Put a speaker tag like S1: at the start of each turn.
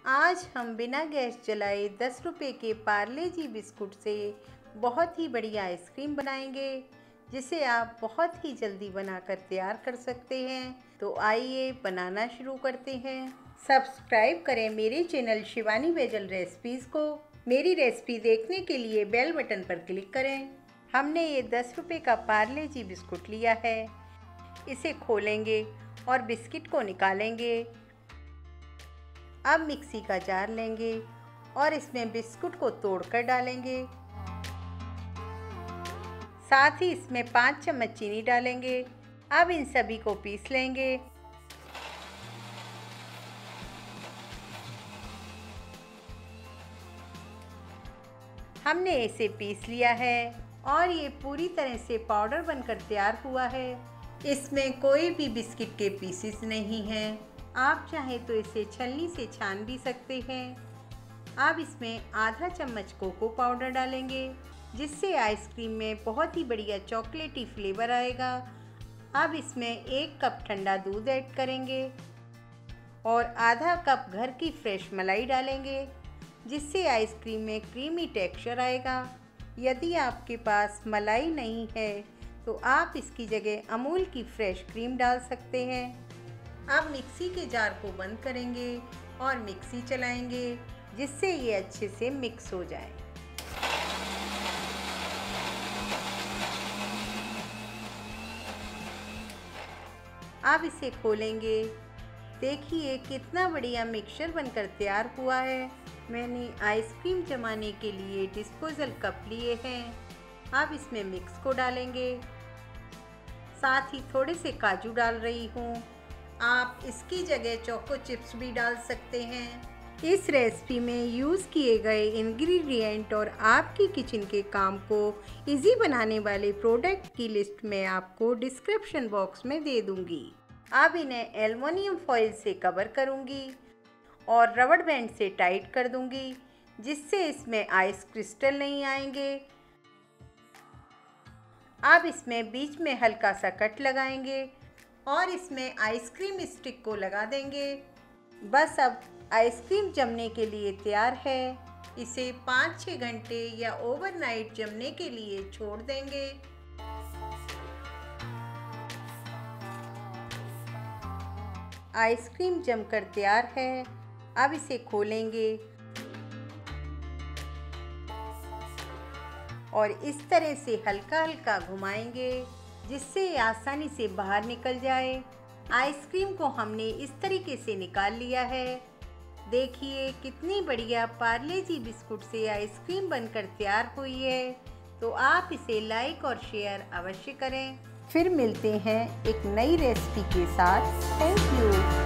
S1: आज हम बिना गैस जलाए 10 रुपए के पार्ले जी बिस्कुट से बहुत ही बढ़िया आइसक्रीम बनाएंगे, जिसे आप बहुत ही जल्दी बनाकर तैयार कर सकते हैं। तो आइए बनाना शुरू करते हैं। सब्सक्राइब करें मेरे चैनल शिवानी बेजल रेसिपीज़ को। मेरी रेसिपी देखने के लिए बेल बटन पर क्लिक करें। हमने ये 10 रुपए का पार्ले जी बिस्कुट लिया है। इसे खोलेंगे और बिस्किट को निकालेंगे। अब मिक्सी का जार लेंगे और इसमें बिस्कुट को तोड़कर डालेंगे। साथ ही इसमें 5 चम्मच चीनी डालेंगे। अब इन सभी को पीस लेंगे। हमने इसे पीस लिया है और ये पूरी तरह से पाउडर बनकर तैयार हुआ है। इसमें कोई भी बिस्किट के पीसेस नहीं हैं। आप चाहें तो इसे छलनी से छान भी सकते हैं। अब इसमें आधा चम्मच कोको पाउडर डालेंगे, जिससे आइसक्रीम में बहुत ही बढ़िया चॉकलेटी फ्लेवर आएगा। अब इसमें 1 कप ठंडा दूध ऐड करेंगे और आधा कप घर की फ्रेश मलाई डालेंगे, जिससे आइसक्रीम में क्रीमी टेक्सचर आएगा। यदि आपके पास मलाई नहीं है तो आप इसकी जगह अमूल की फ्रेश क्रीम डाल सकते हैं। अब मिक्सी के जार को बंद करेंगे और मिक्सी चलाएंगे, जिससे ये अच्छे से मिक्स हो जाए। अब इसे खोलेंगे। देखिए कितना बढ़िया मिक्सचर बनकर तैयार हुआ है। मैंने आइसक्रीम जमाने के लिए डिस्पोजल कप लिए हैं। अब इसमें मिक्स को डालेंगे। साथ ही थोड़े से काजू डाल रही हूँ। आप इसकी जगह चोको चिप्स भी डाल सकते हैं। इस रेसिपी में यूज़ किए गए इंग्रेडिएंट और आपकी किचन के काम को इजी बनाने वाले प्रोडक्ट की लिस्ट मैं आपको डिस्क्रिप्शन बॉक्स में दे दूंगी। अब इन्हें एल्युमिनियम फॉइल से कवर करूंगी और रबड़ बैंड से टाइट कर दूंगी, जिससे इसमें आइस क्रिस्टल नहीं आएंगे। अब इसमें बीच में हल्का सा कट लगाएंगे और इसमें आइसक्रीम स्टिक को लगा देंगे। बस अब आइसक्रीम जमने के लिए तैयार है। इसे 5-6 घंटे या ओवरनाइट जमने के लिए छोड़ देंगे। आइसक्रीम जमकर तैयार है। अब इसे खोलेंगे और इस तरह से हल्का हल्का घुमाएंगे, जिससे ये आसानी से बाहर निकल जाए। आइसक्रीम को हमने इस तरीके से निकाल लिया है। देखिए कितनी बढ़िया पार्ले जी बिस्कुट से आइसक्रीम बनकर तैयार हुई है। तो आप इसे लाइक और शेयर अवश्य करें। फिर मिलते हैं एक नई रेसिपी के साथ। Thank you.